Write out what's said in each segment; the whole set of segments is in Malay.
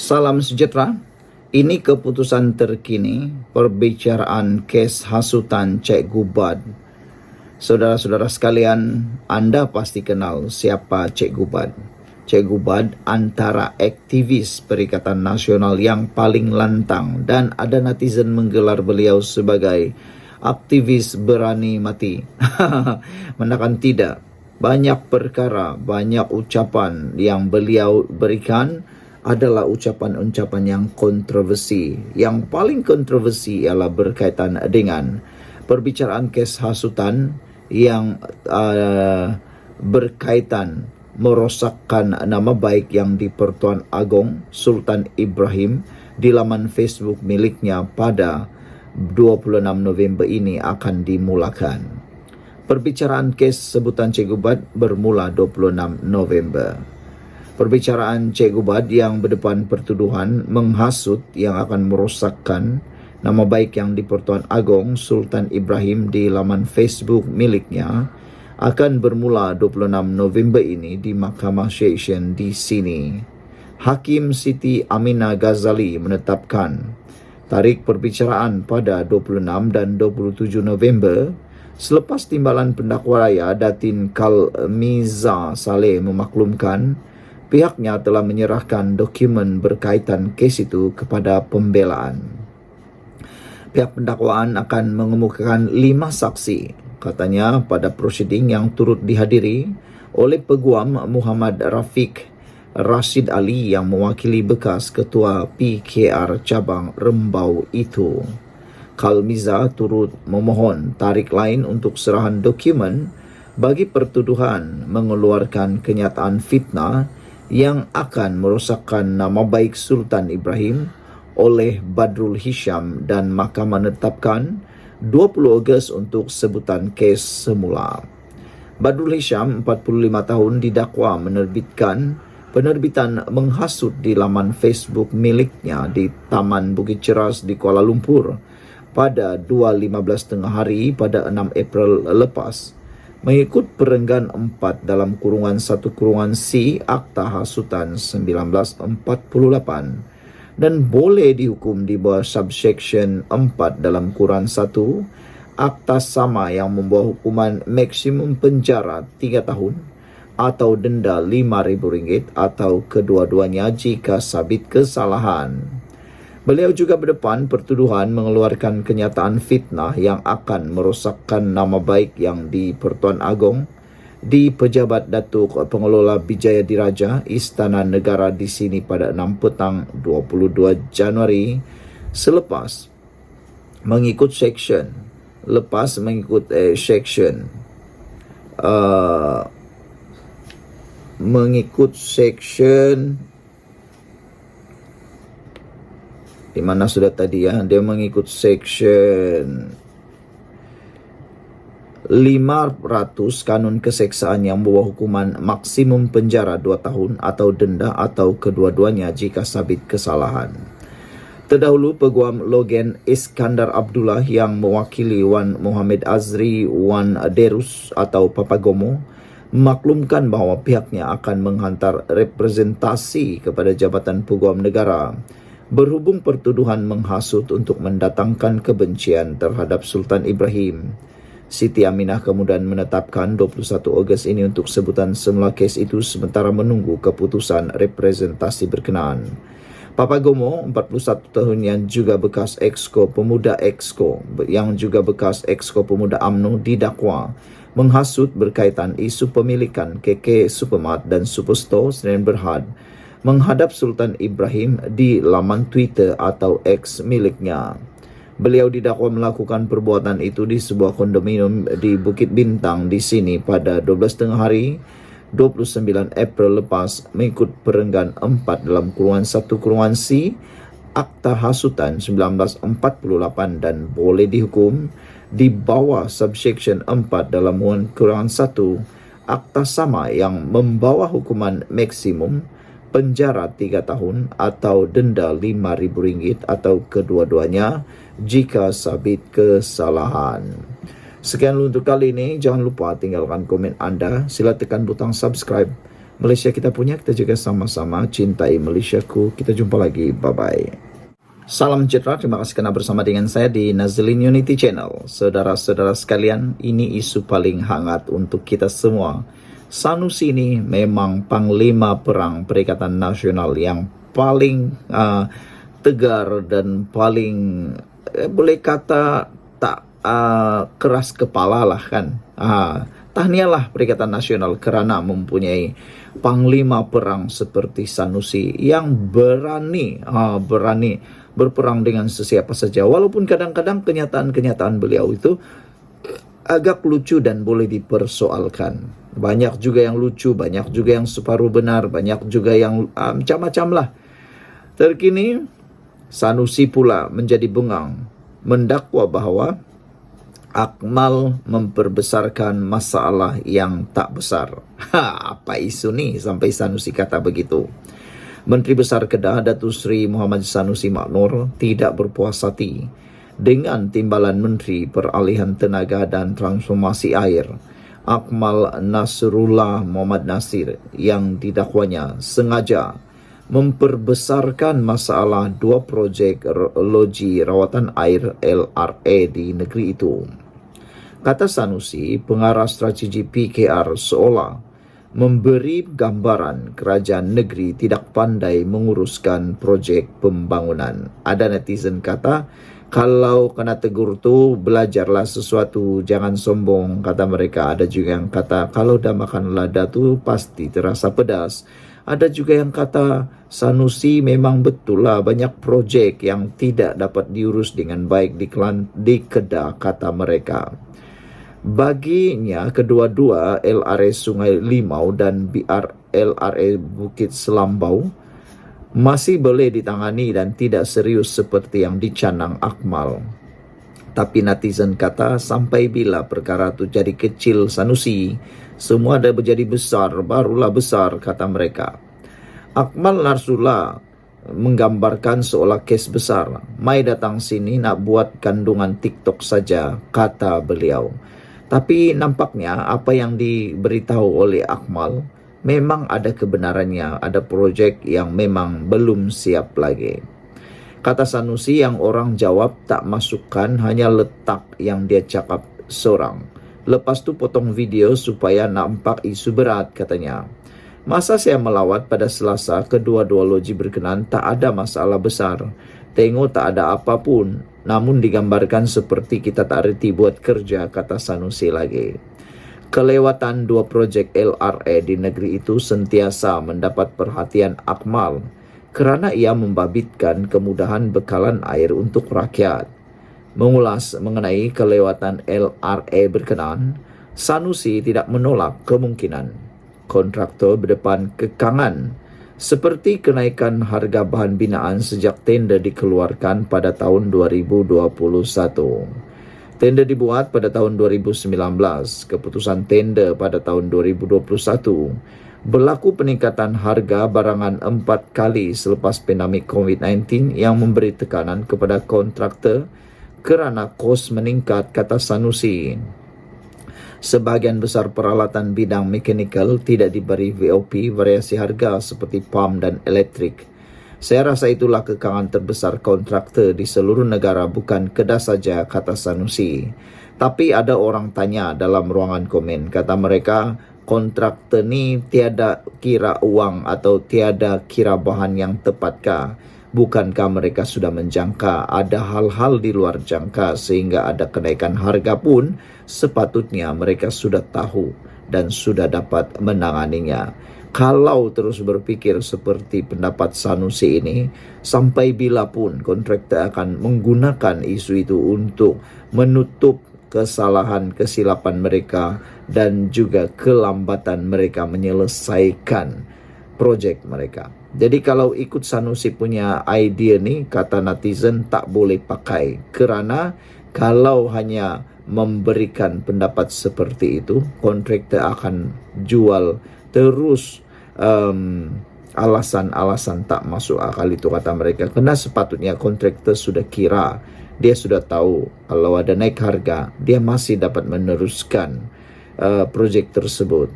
Salam sejahtera. Ini keputusan terkini perbicaraan kes hasutan Cikgu Bad. Saudara-saudara sekalian, anda pasti kenal siapa Cikgu Bad. Cikgu Bad antara aktivis Perikatan Nasional yang paling lantang, dan ada netizen menggelar beliau sebagai aktivis berani mati. Menakan tidak, banyak perkara, banyak ucapan yang beliau berikan adalah ucapan-ucapan yang kontroversi. Yang paling kontroversi ialah berkaitan dengan perbicaraan kes hasutan yang berkaitan merosakkan nama baik yang di-Pertuan Agong Sultan Ibrahim di laman Facebook miliknya pada 26 November ini akan dimulakan. Perbicaraan kes sebutan Cikgu Bad bermula 26 November. Perbicaraan Cikgu Bad yang berdepan pertuduhan menghasut yang akan merosakkan nama baik yang di-Pertuan Agong Sultan Ibrahim di laman Facebook miliknya akan bermula 26 November ini di Mahkamah Session di sini. Hakim Siti Aminah Ghazali menetapkan tarikh perbicaraan pada 26 dan 27 November selepas timbalan pendakwa raya Datin Kalmiza Saleh memaklumkan pihaknya telah menyerahkan dokumen berkaitan kes itu kepada pembelaan. Pihak pendakwaan akan mengemukakan 5 saksi, katanya, pada prosiding yang turut dihadiri oleh Peguam Muhammad Rafiq Rashid Ali yang mewakili bekas Ketua PKR Cabang Rembau itu. Kalmiza turut memohon tarikh lain untuk serahan dokumen bagi pertuduhan mengeluarkan kenyataan fitnah yang akan merosakkan nama baik Sultan Ibrahim oleh Badrul Hisham, dan mahkamah menetapkan 20 Ogos untuk sebutan kes semula. Badrul Hisham, 45 tahun, didakwa penerbitan menghasut di laman Facebook miliknya di Taman Bukit Ceras di Kuala Lumpur pada 2.15 tengah hari pada 6 April lepas, mengikut perenggan 4 dalam kurungan 1 kurungan C Akta Hasutan 1948 dan boleh dihukum di bawah subsection 4 dalam kurungan 1 Akta sama yang membawa hukuman maksimum penjara 3 tahun atau denda RM5,000 atau kedua-duanya jika sabit kesalahan. Beliau juga berdepan pertuduhan mengeluarkan kenyataan fitnah yang akan merosakkan nama baik yang di-Pertuan Agong di Pejabat Datuk Pengelola Bijaya Diraja Istana Negara di sini pada 6 petang 22 Januari selepas mengikut section di mana sudah tadi ya, dia mengikut section 500 Kanun Keseksaan yang membawa hukuman maksimum penjara 2 tahun atau denda atau kedua-duanya jika sabit kesalahan. Terdahulu Peguam Logen Iskandar Abdullah yang mewakili Wan Muhammad Azri Wan Derus atau Papagomo memaklumkan bahawa pihaknya akan menghantar representasi kepada Jabatan Peguam Negara berhubung pertuduhan menghasut untuk mendatangkan kebencian terhadap Sultan Ibrahim. Siti Aminah kemudian menetapkan 21 Ogos ini untuk sebutan semula kes itu sementara menunggu keputusan representasi berkenaan. Papagomo, 41 tahun, yang juga bekas Exco Pemuda UMNO didakwa menghasut berkaitan isu pemilikan KK Supermart dan Superstore Sdn Bhd menghadap Sultan Ibrahim di laman Twitter atau X miliknya. Beliau didakwa melakukan perbuatan itu di sebuah kondominium di Bukit Bintang di sini pada 12 tengah hari 29 April lepas mengikut perenggan 4 dalam kurungan 1 kurungan C Akta Hasutan 1948 dan boleh dihukum di bawah subsection 4 dalam kurungan 1 Akta sama yang membawa hukuman maksimum penjara 3 tahun atau denda RM5,000 atau kedua-duanya jika sabit kesalahan. Sekian untuk kali ini. Jangan lupa tinggalkan komen anda. Sila tekan butang subscribe Malaysia kita punya, kita juga sama-sama cintai Malaysiaku. Kita jumpa lagi, bye-bye. Salam sejahtera, terima kasih kerana bersama dengan saya di Nazlin Unity Channel. Saudara-saudara sekalian, ini isu paling hangat untuk kita semua. Sanusi ini memang panglima perang Perikatan Nasional yang paling tegar dan paling boleh kata tak keras kepala lah kan. Tahniahlah Perikatan Nasional kerana mempunyai panglima perang seperti Sanusi yang berani berperang dengan sesiapa saja. Walaupun kadang-kadang kenyataan-kenyataan beliau itu agak lucu dan boleh dipersoalkan. Banyak juga yang lucu, banyak juga yang separuh benar, banyak juga yang macam-macam lah. Terkini Sanusi pula menjadi bengang, mendakwa bahawa Akmal memperbesarkan masalah yang tak besar. Apa isu ni sampai Sanusi kata begitu? Menteri Besar Kedah Datuk Seri Muhammad Sanusi Maknur tidak berpuas hati dengan Timbalan Menteri Peralihan Tenaga dan Transformasi Air Akmal Nasrullah Muhammad Nasir yang didakwanya sengaja memperbesarkan masalah dua projek loji rawatan air LRA di negeri itu. Kata Sanusi, pengarah strategi PKR seolah memberi gambaran kerajaan negeri tidak pandai menguruskan projek pembangunan. Ada netizen kata, kalau kena tegur tu belajarlah sesuatu, jangan sombong, kata mereka. Ada juga yang kata, kalau dah makan lada tu pasti terasa pedas. Ada juga yang kata, Sanusi memang betul lah banyak projek yang tidak dapat diurus dengan baik di Kedah, kata mereka. Baginya, kedua-dua LRA Sungai Limau dan LRA Bukit Selambau masih boleh ditangani dan tidak serius seperti yang dicanang Akmal. Tapi netizen kata, sampai bila perkara itu jadi kecil Sanusi, semua dah menjadi besar, barulah besar, kata mereka. Akmal Nasrullah menggambarkan seolah kes besar. Mai datang sini nak buat kandungan TikTok saja, kata beliau. Tapi nampaknya apa yang diberitahu oleh Akmal memang ada kebenarannya, ada projek yang memang belum siap lagi. Kata Sanusi, yang orang jawab tak masukkan, hanya letak yang dia cakap seorang. Lepas tu potong video supaya nampak isu berat, katanya. Masa saya melawat pada Selasa, kedua-dua loji berkenan tak ada masalah besar. Tengok tak ada apapun, namun digambarkan seperti kita tak reti buat kerja, kata Sanusi lagi. Kelewatan dua projek LRA di negeri itu sentiasa mendapat perhatian Akmal kerana ia membabitkan kemudahan bekalan air untuk rakyat. Mengulas mengenai kelewatan LRA berkenan, Sanusi tidak menolak kemungkinan kontraktor berdepan kekangan seperti kenaikan harga bahan binaan sejak tender dikeluarkan pada tahun 2021. Tender dibuat pada tahun 2019, keputusan tender pada tahun 2021. Berlaku peningkatan harga barangan 4 kali selepas pandemik COVID-19 yang memberi tekanan kepada kontraktor kerana kos meningkat, kata Sanusi. Sebahagian besar peralatan bidang mekanikal tidak diberi VOP variasi harga seperti pam dan elektrik. Saya rasa itulah kekangan terbesar kontraktor di seluruh negara, bukan Kedah saja, kata Sanusi. Tapi ada orang tanya dalam ruangan komen, kata mereka, kontraktor ni tiada kira uang atau tiada kira bahan yang tepatkah? Bukankah mereka sudah menjangka ada hal-hal di luar jangka sehingga ada kenaikan harga pun sepatutnya mereka sudah tahu dan sudah dapat menanganinya. Kalau terus berpikir seperti pendapat Sanusi ini, sampai bila pun kontraktor akan menggunakan isu itu untuk menutup kesalahan kesilapan mereka dan juga kelambatan mereka menyelesaikan projek mereka. Jadi kalau ikut Sanusi punya idea ni, kata netizen, tak boleh pakai. Kerana kalau hanya memberikan pendapat seperti itu, kontraktor akan jual terus alasan-alasan tak masuk akal itu, kata mereka. Kerana sepatutnya kontraktor sudah kira, dia sudah tahu kalau ada naik harga, dia masih dapat meneruskan projek tersebut.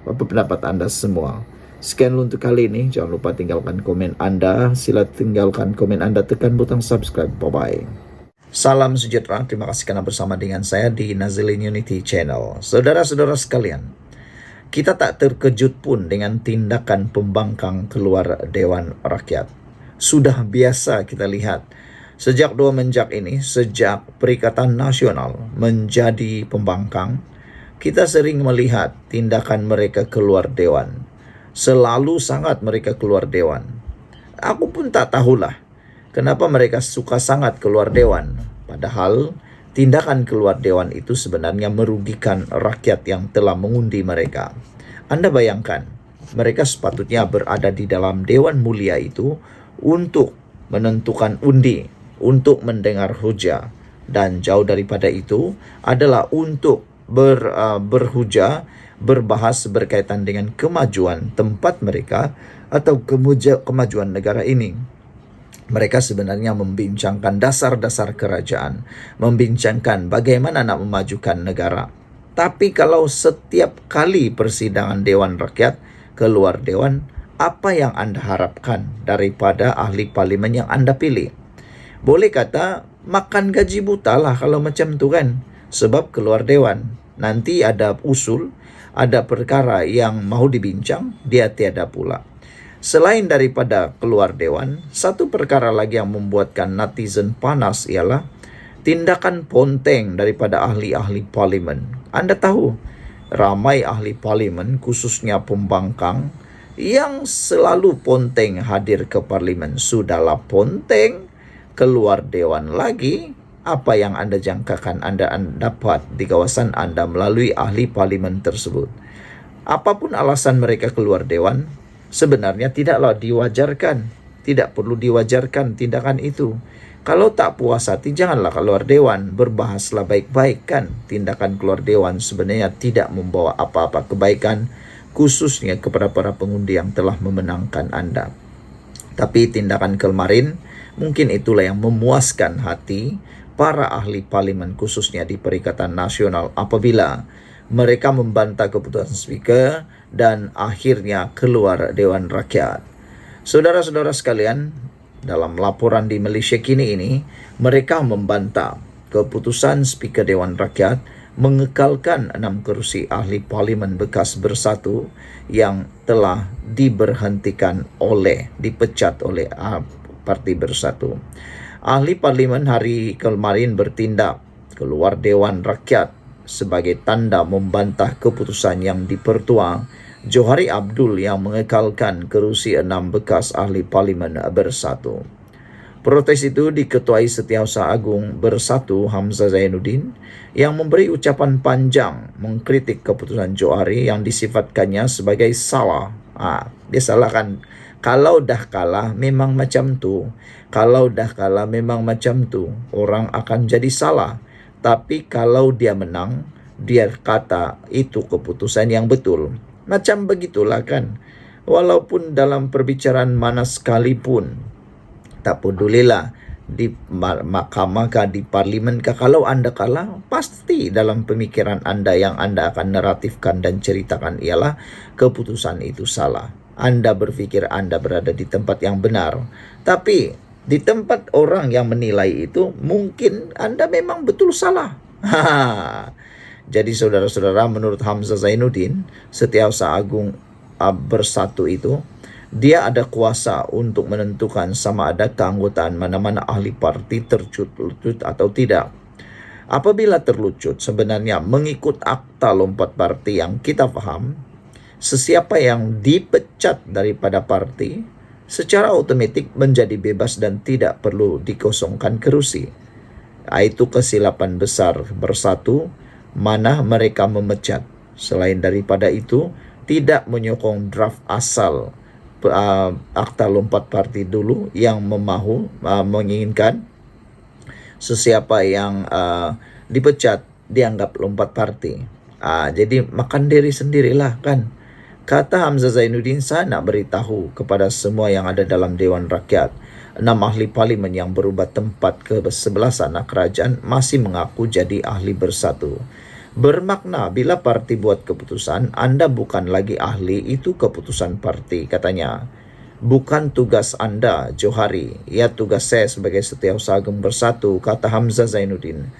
apa pendapat Anda semua? Sekian untuk kali ini. Jangan lupa tinggalkan komen Anda. Sila tinggalkan komen Anda, tekan butang subscribe. Bye-bye. Salam sejahtera. Terima kasih karena bersama dengan saya di Nazilin Unity Channel. Saudara-saudara sekalian, kita tak terkejut pun dengan tindakan pembangkang keluar Dewan Rakyat. Sudah biasa kita lihat. Sejak 2 menjak ini, sejak Perikatan Nasional menjadi pembangkang, kita sering melihat tindakan mereka keluar dewan. Selalu sangat mereka keluar dewan. Aku pun tak tahulah kenapa mereka suka sangat keluar dewan. Padahal tindakan keluar dewan itu sebenarnya merugikan rakyat yang telah mengundi mereka. Anda bayangkan, mereka sepatutnya berada di dalam dewan mulia itu untuk menentukan undi, untuk mendengar hujah, dan jauh daripada itu adalah untuk berhujah, berbahas berkaitan dengan kemajuan tempat mereka atau kemajuan negara ini. Mereka sebenarnya membincangkan dasar-dasar kerajaan, membincangkan bagaimana nak memajukan negara. Tapi kalau setiap kali persidangan Dewan Rakyat keluar dewan, apa yang Anda harapkan daripada ahli parlimen yang Anda pilih? Boleh kata makan gaji buta lah kalau macam tu kan. Sebab keluar dewan, nanti ada usul, ada perkara yang mau dibincang, dia tiada pula. Selain daripada keluar dewan, satu perkara lagi yang membuatkan netizen panas ialah tindakan ponteng daripada ahli-ahli parlimen. Anda tahu, ramai ahli parlimen, khususnya pembangkang, yang selalu ponteng hadir ke parlimen. Sudahlah ponteng, keluar dewan lagi, apa yang Anda jangkakan Anda dapat di kawasan Anda melalui ahli parlimen tersebut. Apapun alasan mereka keluar dewan, sebenarnya tidaklah diwajarkan. Tidak perlu diwajarkan tindakan itu. Kalau tak puas hati, janganlah keluar dewan. Berbahaslah baik-baik kan. Tindakan keluar dewan sebenarnya tidak membawa apa-apa kebaikan, khususnya kepada para pengundi yang telah memenangkan Anda. Tapi tindakan kemarin, mungkin itulah yang memuaskan hati para ahli parlimen khususnya di Perikatan Nasional apabila mereka membantah keputusan speaker dan akhirnya keluar Dewan Rakyat. Saudara-saudara sekalian, dalam laporan di Malaysia kini ini, mereka membantah keputusan speaker Dewan Rakyat mengekalkan 6 kerusi ahli parlimen bekas bersatu yang telah dipecat oleh Parti Bersatu. Ahli parlimen hari kemarin bertindak keluar Dewan Rakyat sebagai tanda membantah keputusan yang dipertua Johari Abdul yang mengekalkan kerusi 6 bekas ahli parlimen bersatu. Protes itu diketuai Setiausaha Agung Bersatu Hamzah Zainuddin yang memberi ucapan panjang mengkritik keputusan Johari yang disifatkannya sebagai salah. Dia salahkan. Kalau dah kalah memang macam tu. Kalau dah kalah memang macam tu. Orang akan jadi salah. Tapi kalau dia menang, dia kata itu keputusan yang betul. Macam begitulah kan. Walaupun dalam perbicaraan mana sekalipun, tak pedulilah di mahkamah kah, di parlimen kah, kalau Anda kalah, pasti dalam pemikiran Anda yang Anda akan naratifkan dan ceritakan ialah keputusan itu salah. Anda berpikir Anda berada di tempat yang benar. Tapi di tempat orang yang menilai itu, mungkin Anda memang betul salah. Jadi saudara-saudara, menurut Hamzah Zainuddin, Setiausaha Agung Bersatu itu, dia ada kuasa untuk menentukan sama ada keanggotaan mana-mana ahli parti terlucut atau tidak. Apabila terlucut, sebenarnya mengikut akta lompat parti yang kita faham, sesiapa yang dipecat daripada parti secara otomatik menjadi bebas dan tidak perlu dikosongkan kerusi. Itu kesilapan besar Bersatu mana mereka memecat. Selain daripada itu, tidak menyokong draft asal akta lompat parti dulu yang menginginkan sesiapa yang dipecat dianggap lompat parti. Jadi makan diri sendirilah kan. Kata Hamzah Zainuddin, saya nak beritahu kepada semua yang ada dalam Dewan Rakyat, 6 ahli parlimen yang berubah tempat ke sebelah sana kerajaan masih mengaku jadi ahli Bersatu. Bermakna bila parti buat keputusan, Anda bukan lagi ahli, itu keputusan parti, katanya. Bukan tugas Anda, Johari. Ya, tugas saya sebagai Setiausaha Agong Bersatu, kata Hamzah Zainuddin.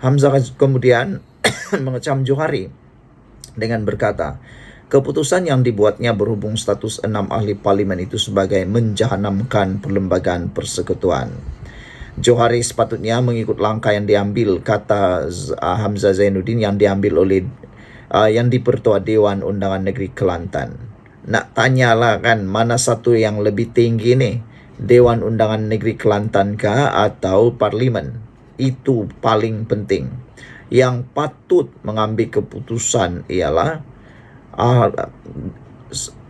Hamzah kemudian mengecam Johari dengan berkata, keputusan yang dibuatnya berhubung status 6 ahli parlimen itu sebagai menjahanamkan perlembagaan persekutuan. Johari sepatutnya mengikut langkah yang diambil, kata Hamzah Zainuddin, yang diambil oleh yang dipertua Dewan Undangan Negeri Kelantan. Nak tanyalah kan, mana satu yang lebih tinggi nih? Dewan Undangan Negeri Kelantan kah atau Parlimen? Itu paling penting. Yang patut mengambil keputusan ialah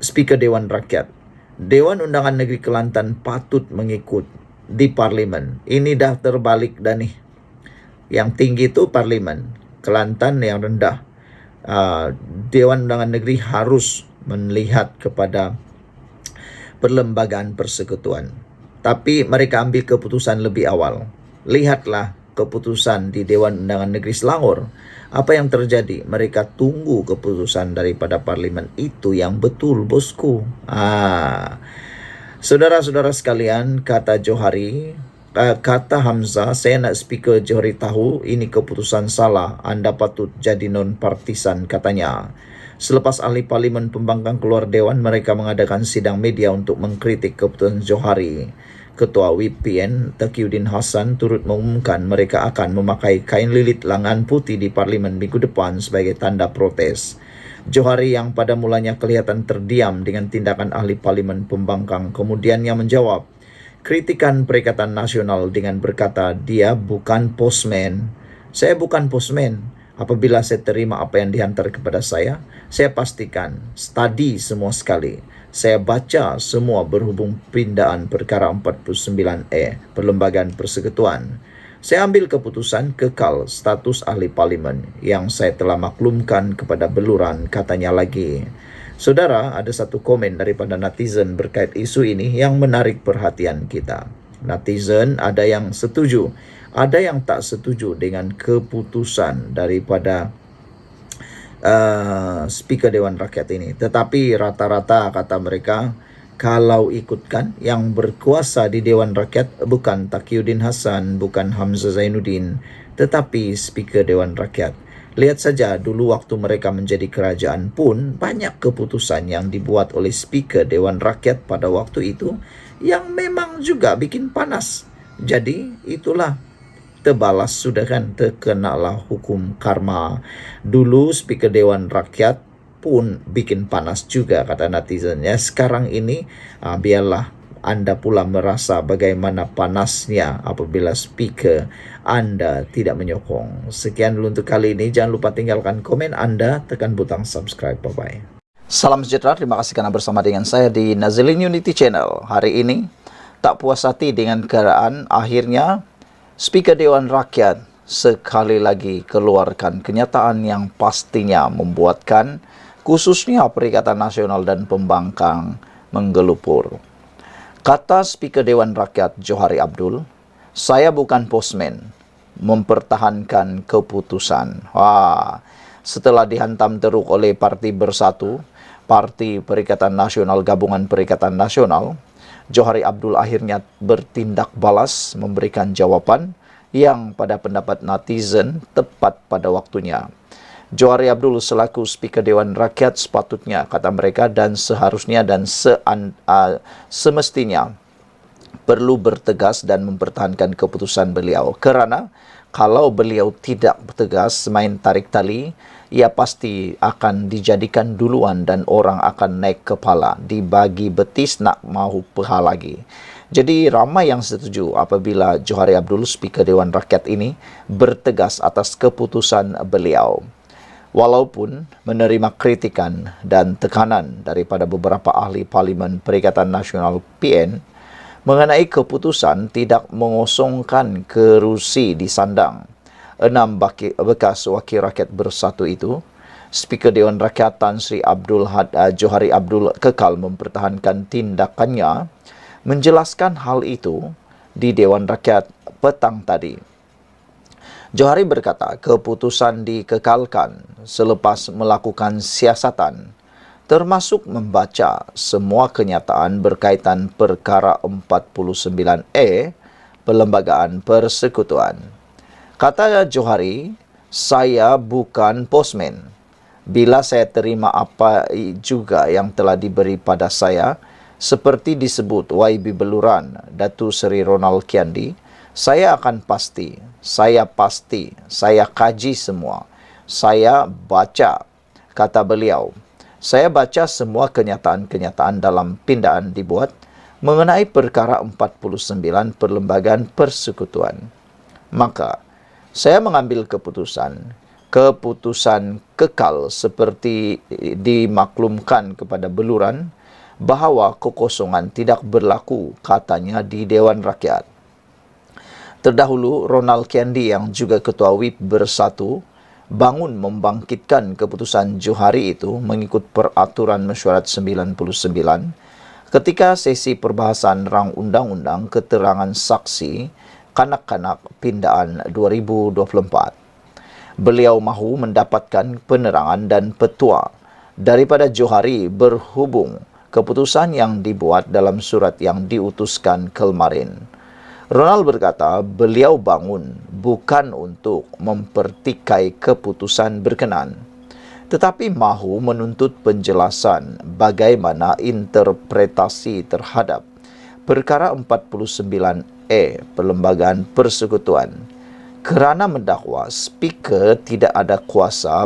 Speaker Dewan Rakyat. Dewan Undangan Negeri Kelantan patut mengikut di Parlimen. Ini dah terbalik dah nih. Yang tinggi itu Parlimen, Kelantan yang rendah. Dewan Undangan Negeri harus melihat kepada perlembagaan persekutuan. Tapi mereka ambil keputusan lebih awal. Lihatlah keputusan di Dewan Undangan Negeri Selangor. Apa yang terjadi? Mereka tunggu keputusan daripada Parlimen. Itu yang betul, bosku. Saudara-saudara sekalian, kata Johari, kata Hamzah, saya nak Speaker Johari tahu ini keputusan salah. Anda patut jadi non-partisan, katanya. Selepas ahli Parlimen Pembangkang keluar Dewan, mereka mengadakan sidang media untuk mengkritik keputusan Johari. Ketua Whip PN, Taqiyuddin Hasan, turut mengumumkan mereka akan memakai kain lilit lengan putih di Parlimen minggu depan sebagai tanda protes. Johari yang pada mulanya kelihatan terdiam dengan tindakan ahli Parlimen Pembangkang, kemudiannya menjawab kritikan Perikatan Nasional dengan berkata, dia bukan postman. Saya bukan postman. Apabila saya terima apa yang dihantar kepada saya pastikan study semua sekali. Saya baca semua berhubung pindaan perkara 49E, Perlembagaan Persekutuan. Saya ambil keputusan kekal status ahli parlimen yang saya telah maklumkan kepada beluran, katanya lagi. Saudara, ada satu komen daripada netizen berkait isu ini yang menarik perhatian kita. Netizen ada yang setuju, ada yang tak setuju dengan keputusan daripada Speaker Dewan Rakyat ini. Tetapi rata-rata kata mereka, kalau ikutkan yang berkuasa di Dewan Rakyat bukan Taqiyuddin Hasan, bukan Hamzah Zainuddin, tetapi Speaker Dewan Rakyat. Lihat saja dulu waktu mereka menjadi kerajaan pun banyak keputusan yang dibuat oleh Speaker Dewan Rakyat pada waktu itu yang memang juga bikin panas. Jadi itulah, terbalas sudah kan, terkenalah hukum karma. Dulu Speaker Dewan Rakyat pun bikin panas juga, kata netizennya. Sekarang ini biarlah Anda pula merasa bagaimana panasnya apabila Speaker Anda tidak menyokong. Sekian dulu untuk kali ini. Jangan lupa tinggalkan komen Anda, tekan butang subscribe. Bye-bye. Salam sejahtera, terima kasih karena bersama dengan saya di Nazilin Unity Channel. Hari ini tak puas hati dengan keadaan akhirnya Speaker Dewan Rakyat sekali lagi keluarkan kenyataan yang pastinya membuatkan khususnya Perikatan Nasional dan Pembangkang menggelupur. Kata Speaker Dewan Rakyat Johari Abdul, saya bukan postman, mempertahankan keputusan. Setelah dihantam teruk oleh Parti Bersatu, Parti Perikatan Nasional, Gabungan Perikatan Nasional, Johari Abdul akhirnya bertindak balas, memberikan jawaban yang pada pendapat netizen tepat pada waktunya. Johari Abdul selaku Speaker Dewan Rakyat sepatutnya, kata mereka, dan seharusnya dan semestinya perlu bertegas dan mempertahankan keputusan beliau. Kerana kalau beliau tidak tegas main tarik tali, ia pasti akan dijadikan duluan dan orang akan naik kepala, dibagi betis nak mahu peha lagi. Jadi ramai yang setuju apabila Johari Abdul, Speaker Dewan Rakyat ini bertegas atas keputusan beliau. Walaupun menerima kritikan dan tekanan daripada beberapa ahli Parlimen Perikatan Nasional PN mengenai keputusan tidak mengosongkan kerusi di sandang 6 bekas wakil rakyat bersatu itu, Speaker Dewan Rakyat Tan Sri Johari Abdul kekal mempertahankan tindakannya, menjelaskan hal itu di Dewan Rakyat petang tadi. Johari berkata keputusan dikekalkan selepas melakukan siasatan, termasuk membaca semua kenyataan berkaitan perkara 49E, Perlembagaan Persekutuan. Kata Johari, saya bukan postman. Bila saya terima apa juga yang telah diberi pada saya, seperti disebut YB Beluran, Datu Seri Ronald Kiandi, saya akan pasti, saya kaji semua, saya baca, kata beliau. Saya baca semua kenyataan-kenyataan dalam pindaan dibuat mengenai perkara 49 Perlembagaan Persekutuan. Maka, saya mengambil keputusan kekal seperti dimaklumkan kepada Beluran, bahawa kekosongan tidak berlaku, katanya di Dewan Rakyat. Terdahulu, Ronald Kiandi yang juga Ketua WIP Bersatu bangun membangkitkan keputusan Johari itu mengikut Peraturan Mesyuarat 99 ketika sesi perbahasan rang undang-undang keterangan saksi kanak-kanak pindaan 2024. Beliau mahu mendapatkan penerangan dan petua daripada Johari berhubung keputusan yang dibuat dalam surat yang diutuskan kemarin. Ronald berkata beliau bangun bukan untuk mempertikai keputusan berkenan, tetapi mahu menuntut penjelasan bagaimana interpretasi terhadap perkara 49E Perlembagaan Persekutuan, kerana mendakwa speaker tidak ada kuasa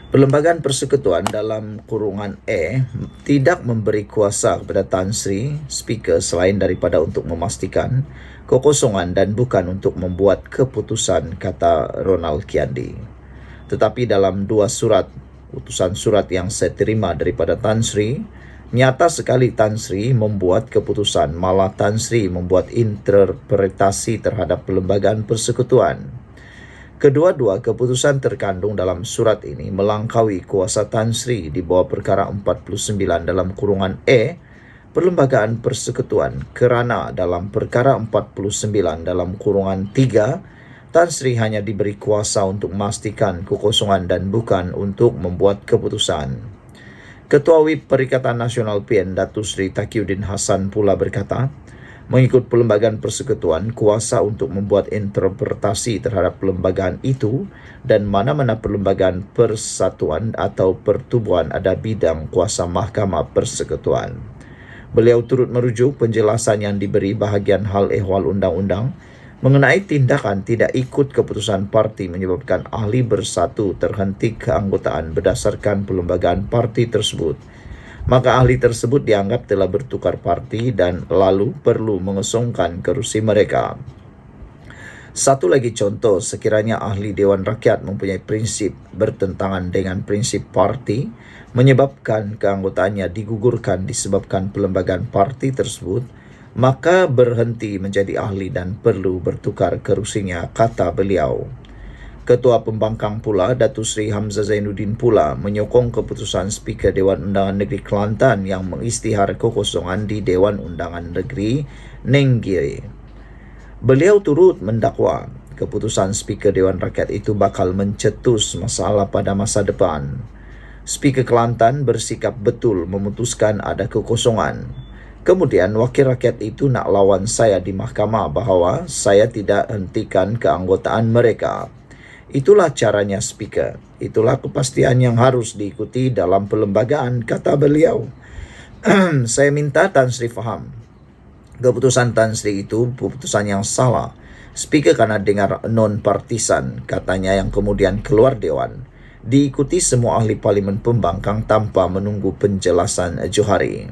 Perlembagaan Persekutuan dalam kurungan E tidak memberi kuasa kepada Tan Sri Speaker selain daripada untuk memastikan kekosongan dan bukan untuk membuat keputusan, kata Ronald Kiandi. Tetapi dalam dua utusan surat yang saya terima daripada Tan Sri, nyata sekali Tan Sri membuat keputusan, malah Tan Sri membuat interpretasi terhadap Perlembagaan Persekutuan. Kedua-dua keputusan terkandung dalam surat ini melangkaui kuasa Tan Sri di bawah perkara 49 dalam kurungan E Perlembagaan Persekutuan, kerana dalam perkara 49 dalam kurungan 3 Tan Sri hanya diberi kuasa untuk memastikan kekosongan dan bukan untuk membuat keputusan. Ketua WIP Perikatan Nasional PN Datu Sri Taqiyuddin Hasan pula berkata, mengikut Perlembagaan Persekutuan, kuasa untuk membuat interpretasi terhadap perlembagaan itu dan mana-mana perlembagaan persatuan atau pertubuhan ada bidang kuasa Mahkamah Persekutuan. Beliau turut merujuk penjelasan yang diberi bahagian hal ehwal undang-undang mengenai tindakan tidak ikut keputusan parti menyebabkan ahli bersatu terhenti keanggotaan berdasarkan perlembagaan parti tersebut. Maka ahli tersebut dianggap telah bertukar parti dan lalu perlu mengosongkan kerusi mereka. Satu lagi contoh, sekiranya ahli Dewan Rakyat mempunyai prinsip bertentangan dengan prinsip parti, menyebabkan keanggotaannya digugurkan disebabkan perlembagaan parti tersebut, maka berhenti menjadi ahli dan perlu bertukar kerusinya, kata beliau. Ketua Pembangkang pula, Datu Sri Hamzah Zainuddin pula menyokong keputusan Speaker Dewan Undangan Negeri Kelantan yang mengisytihar kekosongan di Dewan Undangan Negeri Nenggiri. Beliau turut mendakwa keputusan Speaker Dewan Rakyat itu bakal mencetus masalah pada masa depan. Speaker Kelantan bersikap betul memutuskan ada kekosongan. Kemudian wakil rakyat itu nak lawan saya di mahkamah bahawa saya tidak hentikan keanggotaan mereka. Itulah caranya Speaker. Itulah kepastian yang harus diikuti dalam perlembagaan, kata beliau. Saya minta Tan Sri faham. Keputusan Tan Sri itu keputusan yang salah. Speaker karena dengar non-partisan, katanya, yang kemudian keluar Dewan. Diikuti semua ahli Parlimen Pembangkang tanpa menunggu penjelasan Johari.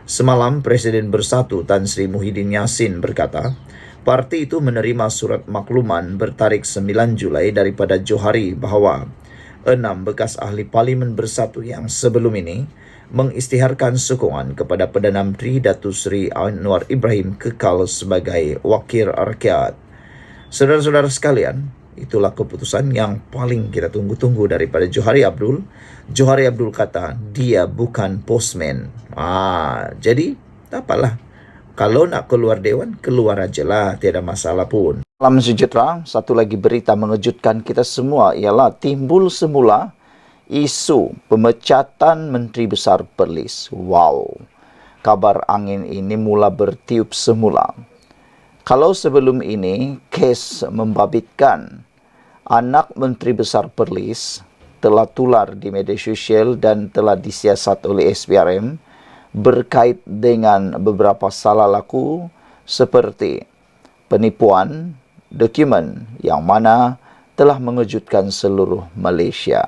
Semalam, Presiden Bersatu Tan Sri Muhyiddin Yassin berkata, parti itu menerima surat makluman bertarikh 9 Julai daripada Johari bahawa 6 bekas ahli Parlimen Bersatu yang sebelum ini mengisytiharkan sokongan kepada Perdana Menteri Datu Seri Anwar Ibrahim kekal sebagai wakil rakyat. Saudara-saudara sekalian, Itulah keputusan yang paling kita tunggu-tunggu daripada Johari Abdul. Johari Abdul kata, dia bukan postman. Jadi, tak apalah. Kalau nak keluar dewan, keluar aja lah. Tiada masalah pun. Salam sejahtera, satu lagi berita mengejutkan kita semua ialah timbul semula isu pemecatan Menteri Besar Perlis. Wow, kabar angin ini mula bertiup semula. Kalau sebelum ini, kes membabitkan anak Menteri Besar Perlis telah tular di media sosial dan telah disiasat oleh SPRM berkait dengan beberapa salah laku seperti penipuan dokumen yang mana telah mengejutkan seluruh Malaysia.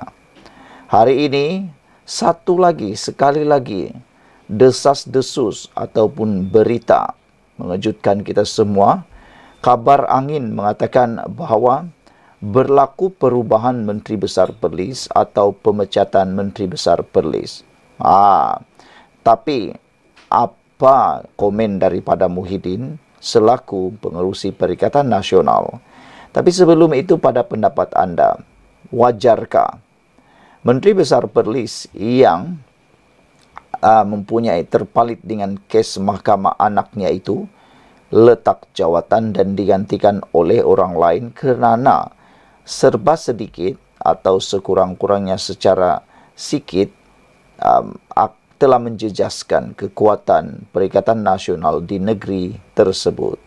Hari ini, sekali lagi, desas-desus ataupun berita mengejutkan kita semua. Kabar angin mengatakan bahawa berlaku perubahan Menteri Besar Perlis atau pemecatan Menteri Besar Perlis. Tapi apa komen daripada Muhyiddin selaku pengerusi Perikatan Nasional? Tapi sebelum itu, pada pendapat anda, wajarkah Menteri Besar Perlis yang mempunyai terpalit dengan kes mahkamah anaknya itu letak jawatan dan digantikan oleh orang lain kerana serba sedikit atau sekurang-kurangnya secara sikit telah menjejaskan kekuatan Perikatan Nasional di negeri tersebut.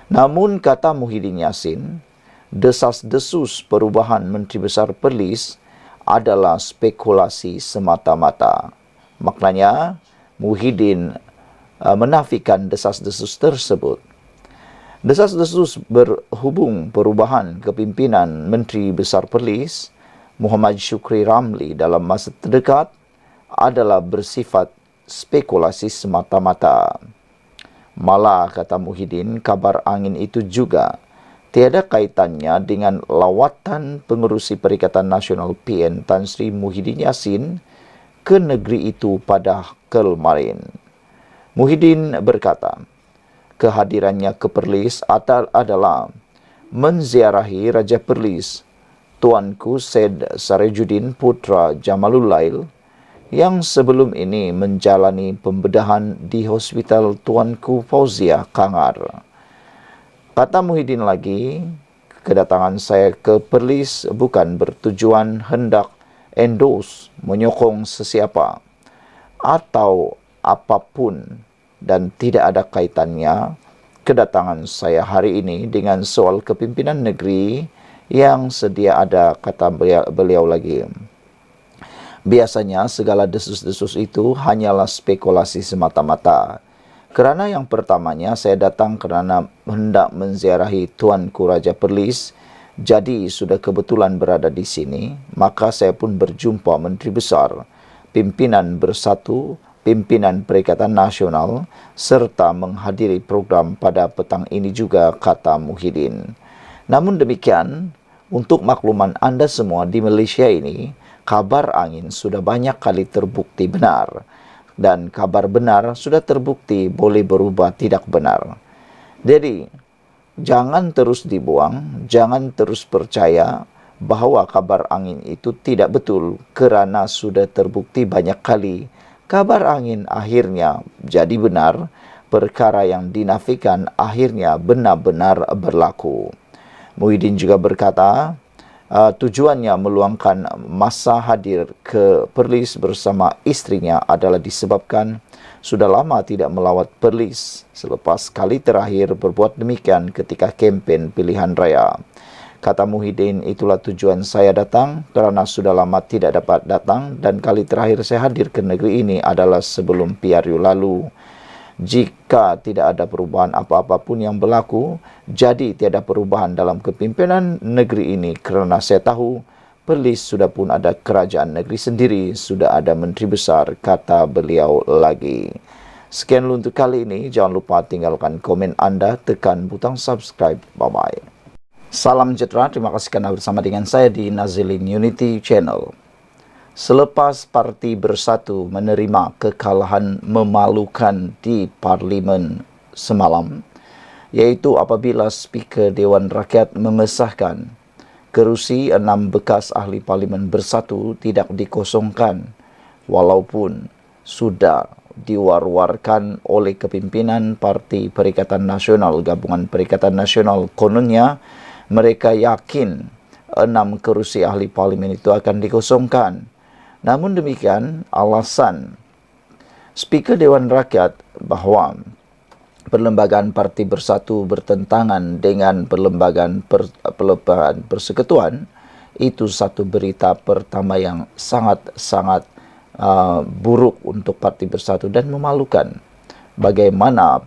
Namun, kata Muhyiddin Yassin, desas-desus perubahan Menteri Besar Perlis adalah spekulasi semata-mata. Maknanya, Muhyiddin menafikan desas-desus tersebut. Desas-desus berhubung perubahan kepimpinan Menteri Besar Perlis, Muhammad Shukri Ramli dalam masa terdekat adalah bersifat spekulasi semata-mata. Malah, kata Muhyiddin, kabar angin itu juga tiada kaitannya dengan lawatan pengerusi Perikatan Nasional PN Tan Sri Muhyiddin Yassin ke negeri itu pada kemarin. Muhyiddin berkata, kehadirannya ke Perlis adalah menziarahi Raja Perlis, Tuanku Syed Sarajuddin Putra Jamalul Lail, yang sebelum ini menjalani pembedahan di Hospital Tuanku Fauziah Kangar. Kata Muhyiddin lagi, kedatangan saya ke Perlis bukan bertujuan hendak endorse, menyokong sesiapa atau apapun, dan tidak ada kaitannya kedatangan saya hari ini dengan soal kepimpinan negeri yang sedia ada, kata beliau lagi. Biasanya segala desus-desus itu hanyalah spekulasi semata-mata. Kerana yang pertamanya saya datang kerana hendak menziarahi Tuanku Raja Perlis, jadi sudah kebetulan berada di sini, maka saya pun berjumpa Menteri Besar, pimpinan Bersatu, pimpinan Perikatan Nasional, serta menghadiri program pada petang ini juga, kata Muhyiddin. Namun demikian, untuk makluman anda semua, di Malaysia ini, kabar angin sudah banyak kali terbukti benar. Dan kabar benar sudah terbukti boleh berubah tidak benar. Jadi, jangan terus dibuang, jangan terus percaya bahawa kabar angin itu tidak betul kerana sudah terbukti banyak kali kabar angin akhirnya jadi benar, perkara yang dinafikan akhirnya benar-benar berlaku. Muhyiddin juga berkata, tujuannya meluangkan masa hadir ke Perlis bersama istrinya adalah disebabkan sudah lama tidak melawat Perlis selepas kali terakhir berbuat demikian ketika kempen pilihan raya. Kata Muhyiddin, itulah tujuan saya datang kerana sudah lama tidak dapat datang dan kali terakhir saya hadir ke negeri ini adalah sebelum PRU lalu. Jika tidak ada perubahan apa-apa pun yang berlaku, jadi tiada perubahan dalam kepimpinan negeri ini kerana saya tahu Perlis sudah pun ada kerajaan negeri sendiri, sudah ada menteri besar, kata beliau lagi. Sekian dulu untuk kali ini, jangan lupa tinggalkan komen anda, tekan butang subscribe. Bye-bye. Salam sejahtera, terima kasih kerana bersama dengan saya di Nazilin Unity Channel. Selepas Parti Bersatu menerima kekalahan memalukan di Parlimen semalam, iaitu apabila Speaker Dewan Rakyat memesahkan kerusi 6 bekas ahli parlimen bersatu tidak dikosongkan, walaupun sudah diwar-warkan oleh kepimpinan Parti Perikatan Nasional, Gabungan Perikatan Nasional. Kononnya mereka yakin 6 kerusi ahli parlimen itu akan dikosongkan. Namun demikian, alasan Speaker Dewan Rakyat bahwa perlembagaan Parti Bersatu bertentangan dengan perlembagaan persekutuan, itu satu berita pertama yang sangat-sangat buruk untuk Parti Bersatu dan memalukan. Bagaimana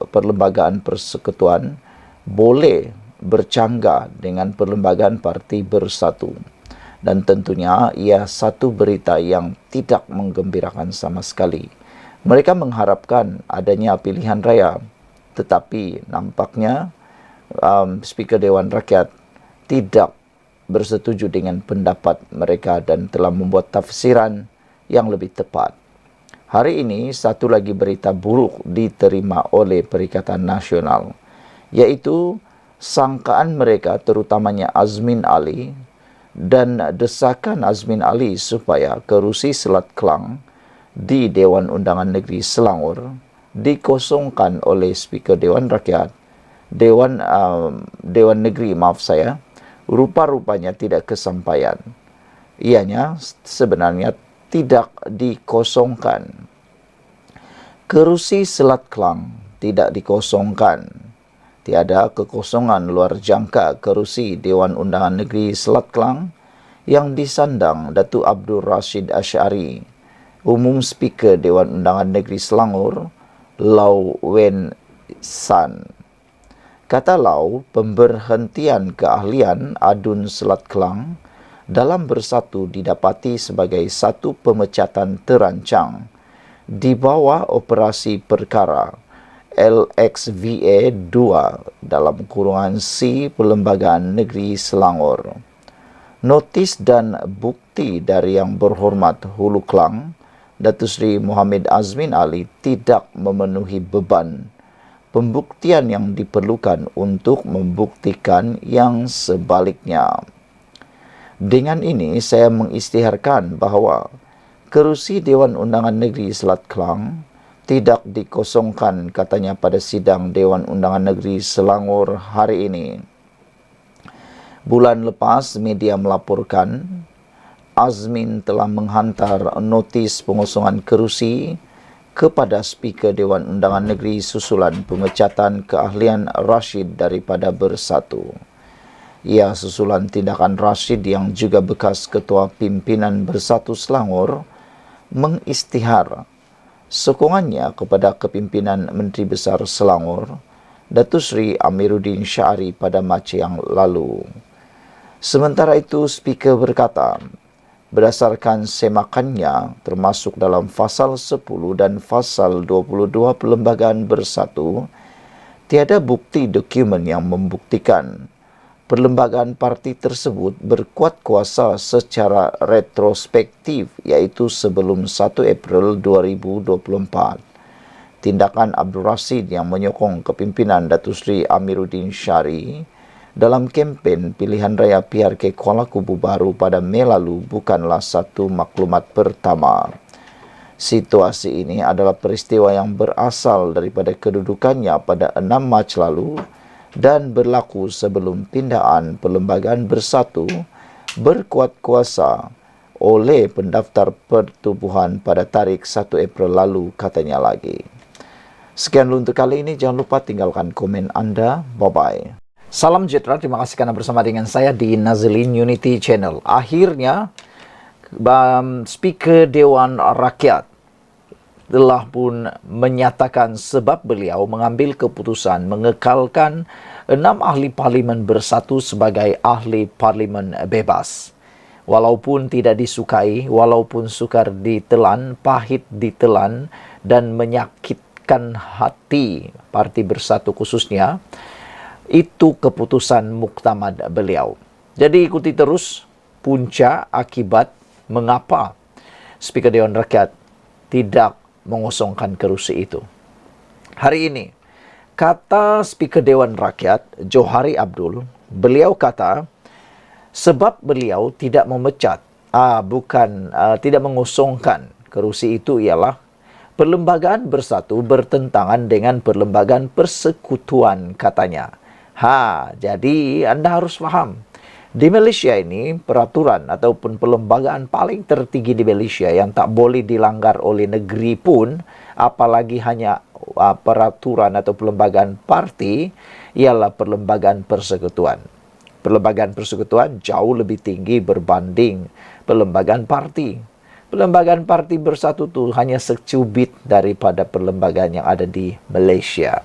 perlembagaan persekutuan boleh bercanggah dengan perlembagaan Parti Bersatu. Dan tentunya ia satu berita yang tidak menggembirakan sama sekali. Mereka mengharapkan adanya pilihan raya, tetapi nampaknya Speaker Dewan Rakyat tidak bersetuju dengan pendapat mereka dan telah membuat tafsiran yang lebih tepat. Hari ini satu lagi berita buruk diterima oleh Perikatan Nasional, yaitu sangkaan mereka, terutamanya Azmin Ali, dan desakan Azmin Ali supaya kerusi Selat Kelang di Dewan Undangan Negeri Selangor dikosongkan oleh Speaker Dewan Rakyat, Dewan Negeri, rupa-rupanya tidak kesampaian. Ianya sebenarnya tidak dikosongkan. Kerusi Selat Kelang tidak dikosongkan. Tiada kekosongan luar jangka kerusi Dewan Undangan Negeri Selat Kelang yang disandang Datuk Abdul Rashid Ash'ari, Umum Speaker Dewan Undangan Negeri Selangor, Lau Wen San. Kata Lau, pemberhentian keahlian Adun Selat Kelang dalam bersatu didapati sebagai satu pemecatan terancang di bawah operasi perkara LXVA 2 dalam kurungan C Perlembagaan Negeri Selangor. Notis dan bukti dari Yang Berhormat Hulu Kelang, Datuk Seri Muhammad Azmin Ali, tidak memenuhi beban pembuktian yang diperlukan untuk membuktikan yang sebaliknya. Dengan ini, saya mengisytiharkan bahawa kerusi Dewan Undangan Negeri Selat Kelang tidak dikosongkan, katanya pada sidang Dewan Undangan Negeri Selangor hari ini. Bulan lepas, media melaporkan Azmin telah menghantar notis pengosongan kerusi kepada Speaker Dewan Undangan Negeri susulan pemecatan keahlian Rashid daripada Bersatu. Ia susulan tindakan Rashid yang juga bekas Ketua Pimpinan Bersatu Selangor mengisytihar sokongannya kepada kepimpinan Menteri Besar Selangor, Datuk Seri Amiruddin Syari pada Mac yang lalu. Sementara itu, Speaker berkata, berdasarkan semakannya termasuk dalam Fasal 10 dan Fasal 22 Perlembagaan Bersatu, tiada bukti dokumen yang membuktikan perlembagaan parti tersebut berkuat kuasa secara retrospektif, iaitu sebelum 1 April 2024. Tindakan Abdul Rashid yang menyokong kepimpinan Datuk Seri Amiruddin Syari dalam kempen pilihan raya PRK Kuala Kubu Baru pada Mei lalu bukanlah satu maklumat pertama. Situasi ini adalah peristiwa yang berasal daripada kedudukannya pada 6 Mac lalu dan berlaku sebelum pindaan Perlembagaan Bersatu berkuat kuasa oleh pendaftar pertubuhan pada tarikh 1 April lalu, katanya lagi. Sekian dulu untuk kali ini. Jangan lupa tinggalkan komen Anda. Bye-bye. Salam sejahtera, terima kasih karena bersama dengan saya di Nazlin Unity Channel. Akhirnya, Speaker Dewan Rakyat telah pun menyatakan sebab beliau mengambil keputusan mengekalkan 6 ahli parlimen bersatu sebagai ahli parlimen bebas. Walaupun tidak disukai, walaupun sukar ditelan, pahit ditelan, dan menyakitkan hati Parti Bersatu khususnya, itu keputusan muktamad beliau. Jadi ikuti terus punca akibat mengapa Speaker Dewan Rakyat tidak mengosongkan kerusi itu. Hari ini, kata Speaker Dewan Rakyat, Johari Abdul, beliau kata, Sebab beliau tidak memecat, tidak mengosongkan kerusi itu ialah perlembagaan bersatu bertentangan dengan perlembagaan persekutuan katanya. Jadi anda harus faham. Di Malaysia ini peraturan ataupun perlembagaan paling tertinggi di Malaysia yang tak boleh dilanggar oleh negeri pun, apalagi hanya peraturan atau perlembagaan parti, ialah perlembagaan persekutuan. Perlembagaan persekutuan jauh lebih tinggi berbanding perlembagaan parti. Perlembagaan parti bersatu itu hanya secubit daripada perlembagaan yang ada di Malaysia.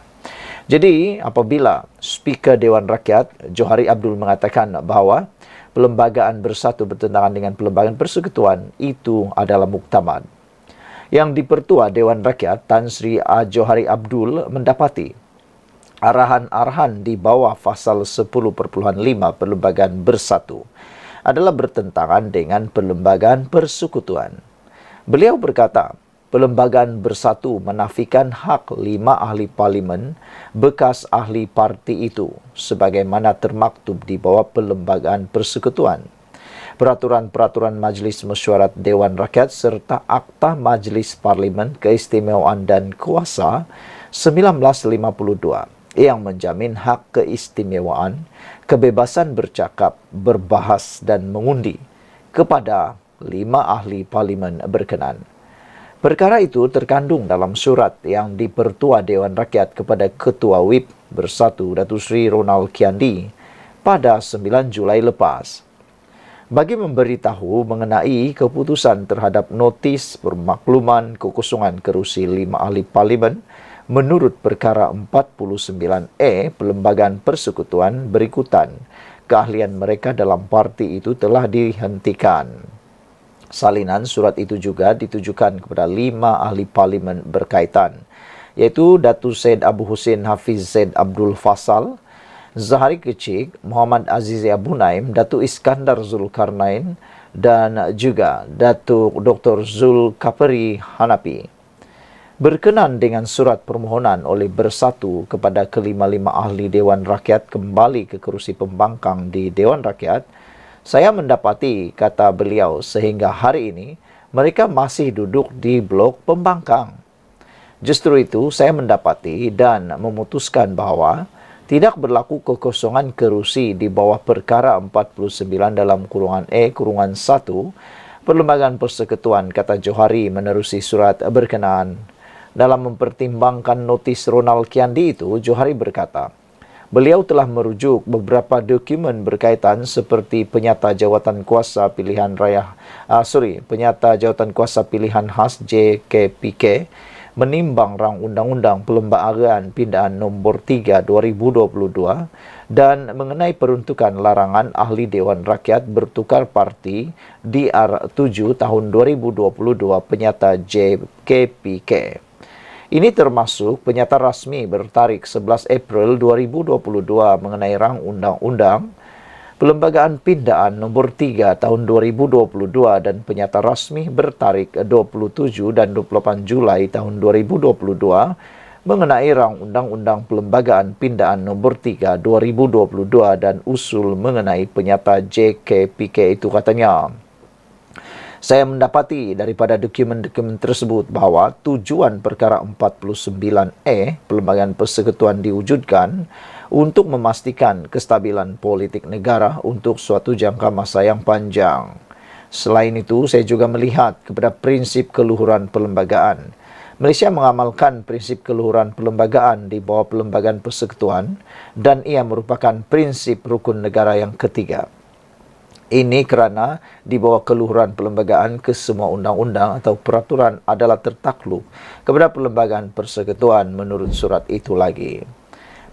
Jadi, apabila Speaker Dewan Rakyat Johari Abdul mengatakan bahawa perlembagaan bersatu bertentangan dengan perlembagaan persekutuan, itu adalah muktamad. Yang di-Pertua Dewan Rakyat Tan Sri Johari Abdul mendapati arahan-arahan di bawah pasal 10.5 perlembagaan bersatu adalah bertentangan dengan perlembagaan persekutuan. Beliau berkata, perlembagaan bersatu menafikan hak 5 ahli parlimen bekas ahli parti itu sebagaimana termaktub di bawah perlembagaan persekutuan. Peraturan-peraturan Majlis Mesyuarat Dewan Rakyat serta Akta Majlis Parlimen Keistimewaan dan Kuasa 1952 yang menjamin hak keistimewaan, kebebasan bercakap, berbahas dan mengundi kepada 5 ahli parlimen berkenan. Perkara itu terkandung dalam surat yang di-Pertua Dewan Rakyat kepada Ketua WIP Bersatu Datuk Seri Ronald Kiandi pada 9 Julai lepas. Bagi memberitahu mengenai keputusan terhadap notis permakluman kekosongan kerusi 5 ahli parlimen menurut perkara 49A Perlembagaan Persekutuan berikutan, keahlian mereka dalam parti itu telah dihentikan. Salinan surat itu juga ditujukan kepada 5 ahli parlimen berkaitan, iaitu Datuk Syed Abu Hussein Hafiz Zaid Abdul Fasal, Zahari Kecik, Muhammad Aziz Abu Naim, Datuk Iskandar Zulkarnain dan juga Datuk Dr. Zulkafli Hanafi. Berkenan dengan surat permohonan oleh Bersatu kepada kelima-lima ahli Dewan Rakyat kembali ke kerusi pembangkang di Dewan Rakyat, saya mendapati, kata beliau, sehingga hari ini mereka masih duduk di blok pembangkang. Justru itu saya mendapati dan memutuskan bahawa tidak berlaku kekosongan kerusi di bawah perkara 49 dalam kurungan E kurungan 1 Perlembagaan Persekutuan, kata Johari menerusi surat berkenaan. Dalam mempertimbangkan notis Ronald Kiandi itu, Johari berkata, beliau telah merujuk beberapa dokumen berkaitan seperti penyata jawatan kuasa pilihan penyata jawatan kuasa pilihan khas JKPK menimbang rang undang-undang Perlembagaan Pindaan nombor 3 2022 dan mengenai peruntukan larangan ahli Dewan Rakyat bertukar parti DR7 tahun 2022 penyata JKPK. Ini termasuk penyata rasmi bertarikh 11 April 2022 mengenai rang undang-undang Perlembagaan Pindaan nombor 3 tahun 2022 dan penyata rasmi bertarikh 27 dan 28 Julai tahun 2022 mengenai rang undang-undang Perlembagaan Pindaan nombor 3 2022 dan usul mengenai penyata JKPK itu, katanya. Saya mendapati daripada dokumen-dokumen tersebut bahawa tujuan perkara 49E Perlembagaan Persekutuan diwujudkan untuk memastikan kestabilan politik negara untuk suatu jangka masa yang panjang. Selain itu, saya juga melihat kepada prinsip keluhuran perlembagaan. Malaysia mengamalkan prinsip keluhuran perlembagaan di bawah Perlembagaan Persekutuan dan ia merupakan prinsip rukun negara yang ketiga. Ini kerana di bawah keluhuran perlembagaan kesemua undang-undang atau peraturan adalah tertakluk kepada Perlembagaan Persekutuan menurut surat itu lagi.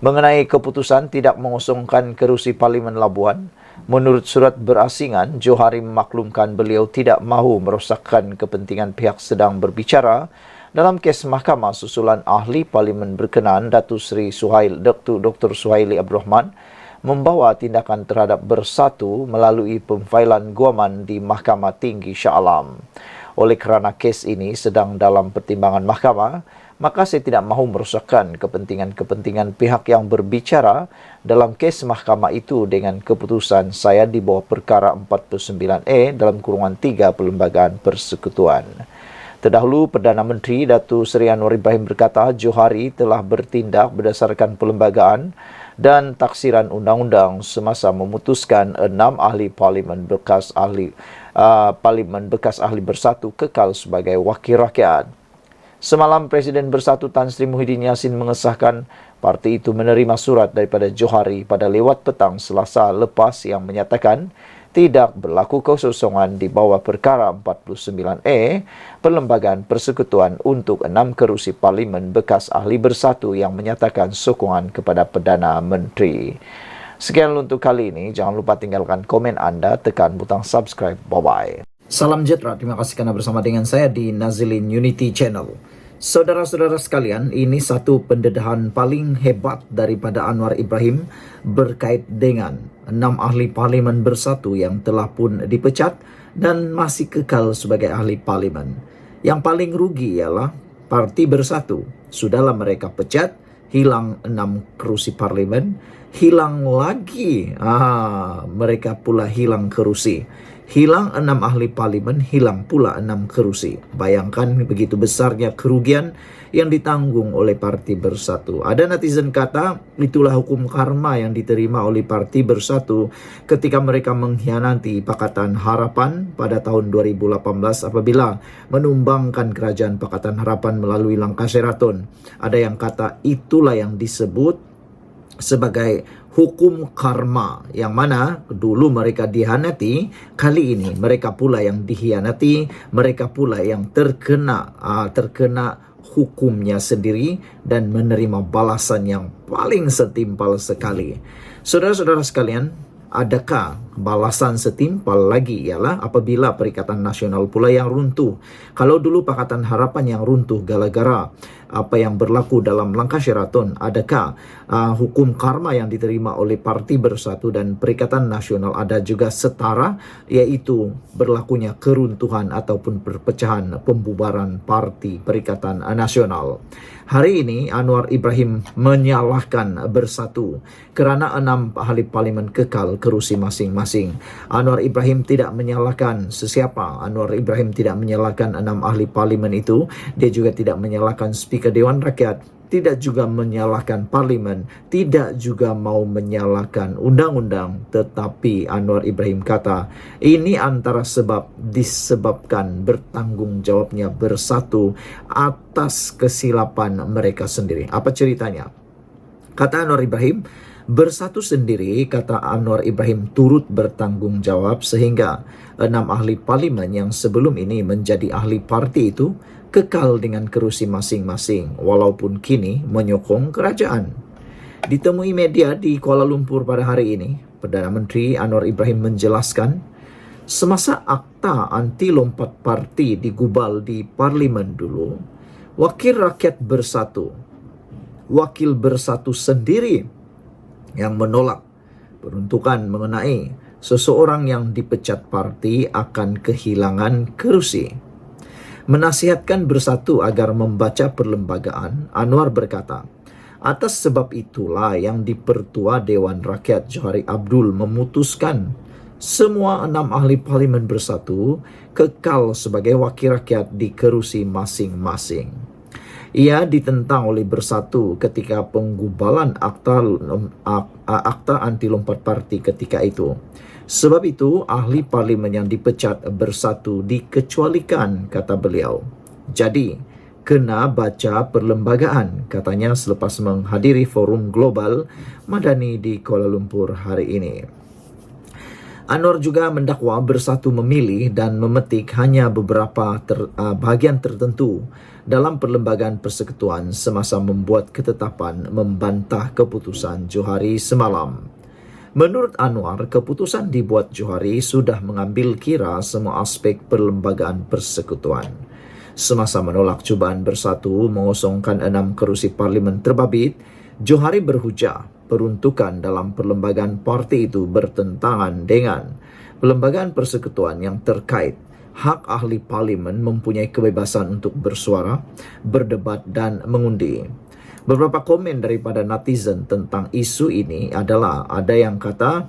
Mengenai keputusan tidak mengosongkan kerusi Parlimen Labuan, menurut surat berasingan, Johari memaklumkan beliau tidak mahu merosakkan kepentingan pihak sedang berbicara dalam kes mahkamah susulan ahli Parlimen berkenaan Dr. Suhaili Abdul Rahman membawa tindakan terhadap Bersatu melalui pemfailan guaman di Mahkamah Tinggi Shah Alam. Oleh kerana kes ini sedang dalam pertimbangan mahkamah, maka saya tidak mahu merosakkan kepentingan-kepentingan pihak yang berbicara dalam kes mahkamah itu dengan keputusan saya di bawah perkara 49E dalam kurungan 3 Perlembagaan Persekutuan. Terdahulu, Perdana Menteri Datuk Seri Anwar Ibrahim berkata Johari telah bertindak berdasarkan perlembagaan dan taksiran undang-undang semasa memutuskan 6 ahli parlimen bekas ahli bersatu kekal sebagai wakil rakyat. Semalam, Presiden Bersatu Tan Sri Muhyiddin Yassin mengesahkan parti itu menerima surat daripada Johari pada lewat petang Selasa lepas yang menyatakan tidak berlaku kekosongan di bawah perkara 49E Perlembagaan Persekutuan untuk 6 kerusi parlimen bekas ahli bersatu yang menyatakan sokongan kepada Perdana Menteri. Sekian untuk kali ini. Jangan lupa tinggalkan komen anda, tekan butang subscribe. Bye-bye. Salam sejahtera. Terima kasih karena bersama dengan saya di Nazilin Unity Channel. Saudara-saudara sekalian, ini satu pendedahan paling hebat daripada Anwar Ibrahim berkait dengan 6 ahli parlimen bersatu yang telah pun dipecat dan masih kekal sebagai ahli parlimen. Yang paling rugi ialah Parti Bersatu. Sudahlah mereka pecat, hilang 6 kerusi parlimen, hilang lagi mereka pula hilang kerusi. Hilang 6 ahli parlimen, hilang pula 6 kerusi. Bayangkan begitu besarnya kerugian yang ditanggung oleh Parti Bersatu. Ada netizen kata, itulah hukum karma yang diterima oleh Parti Bersatu ketika mereka mengkhianati Pakatan Harapan pada tahun 2018 apabila menumbangkan kerajaan Pakatan Harapan melalui langkah Sheraton. Ada yang kata itulah yang disebut sebagai hukum karma, yang mana dulu mereka dihianati, kali ini mereka pula yang dikhianati, mereka pula yang terkena hukumnya sendiri dan menerima balasan yang paling setimpal sekali. Saudara-saudara sekalian, adakah balasan setimpal lagi ialah apabila Perikatan Nasional pula yang runtuh. Kalau dulu Pakatan Harapan yang runtuh gara-gara apa yang berlaku dalam langkah Sheraton, adakah hukum karma yang diterima oleh Parti Bersatu dan Perikatan Nasional ada juga setara, yaitu berlakunya keruntuhan ataupun perpecahan pembubaran Parti Perikatan Nasional. Hari ini Anwar Ibrahim menyalahkan Bersatu kerana 6 ahli parlimen kekal kerusi masing-masing. Anwar Ibrahim tidak menyalahkan sesiapa. Anwar Ibrahim tidak menyalahkan 6 ahli parlimen itu. Dia juga tidak menyalahkan Speaker Dewan Rakyat, tidak juga menyalahkan parlimen, tidak juga mau menyalahkan undang-undang. Tetapi Anwar Ibrahim kata, ini antara disebabkan bertanggung jawabnya Bersatu atas kesilapan mereka sendiri. Apa ceritanya? Kata Anwar Ibrahim, Bersatu sendiri, kata Anwar Ibrahim, turut bertanggung jawab sehingga 6 ahli parlimen yang sebelum ini menjadi ahli parti itu kekal dengan kerusi masing-masing walaupun kini menyokong kerajaan. Ditemui media di Kuala Lumpur pada hari ini, Perdana Menteri Anwar Ibrahim menjelaskan semasa akta anti lompat parti digubal di parlimen dulu, wakil rakyat Bersatu, wakil Bersatu sendiri yang menolak peruntukan mengenai seseorang yang dipecat parti akan kehilangan kerusi. Menasihatkan Bersatu agar membaca perlembagaan, Anwar berkata, atas sebab itulah yang Dipertua Dewan Rakyat Johari Abdul memutuskan semua 6 ahli parlimen Bersatu kekal sebagai wakil rakyat di kerusi masing-masing. Ia ditentang oleh Bersatu ketika penggubalan akta anti lompat parti ketika itu. Sebab itu, ahli parlimen yang dipecat Bersatu dikecualikan, kata beliau. Jadi, kena baca perlembagaan, katanya selepas menghadiri forum global Madani di Kuala Lumpur hari ini. Anwar juga mendakwa Bersatu memilih dan memetik hanya beberapa bahagian tertentu dalam perlembagaan persekutuan semasa membuat ketetapan membantah keputusan Johari semalam. Menurut Anwar, keputusan dibuat Johari sudah mengambil kira semua aspek perlembagaan persekutuan. Semasa menolak cubaan Bersatu mengosongkan 6 kerusi parlimen terbabit, Johari berhujah peruntukan dalam perlembagaan parti itu bertentangan dengan perlembagaan persekutuan yang terkait hak ahli parlimen mempunyai kebebasan untuk bersuara, berdebat dan mengundi. Beberapa komen daripada netizen tentang isu ini adalah ada yang kata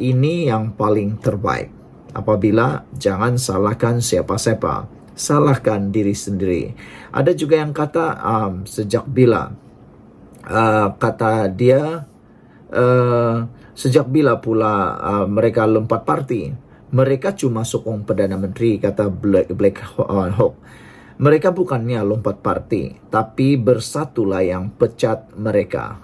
ini yang paling terbaik. Apabila jangan salahkan siapa-siapa, salahkan diri sendiri. Ada juga yang kata sejak bila kata dia sejak bila pula mereka lompat parti. Mereka cuma sokong Perdana Menteri, kata Black Hawk. Mereka bukannya lompat parti, tapi bersatulah yang pecat mereka.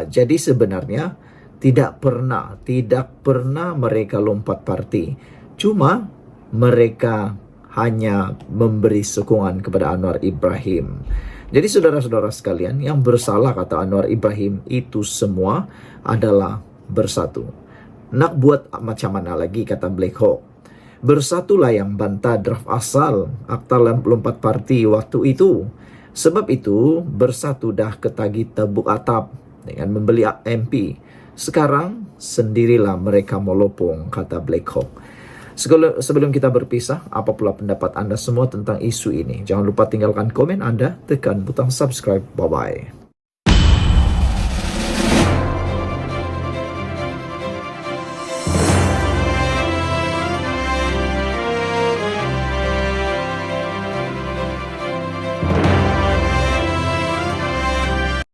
Jadi sebenarnya tidak pernah mereka lompat parti. Cuma mereka hanya memberi sokongan kepada Anwar Ibrahim. Jadi saudara-saudara sekalian, yang bersalah kata Anwar Ibrahim itu semua adalah bersatu. Nak buat macam mana lagi kata Black Hawk. Bersatulah yang bantah draft asal Akta lompat parti waktu itu. Sebab itu bersatu dah ketagih tebuk atap dengan membeli MP. Sekarang sendirilah mereka melopong kata Black Hawk. Sebelum kita berpisah, apa pula pendapat Anda semua tentang isu ini? Jangan lupa tinggalkan komen Anda, tekan butang subscribe. Bye-bye.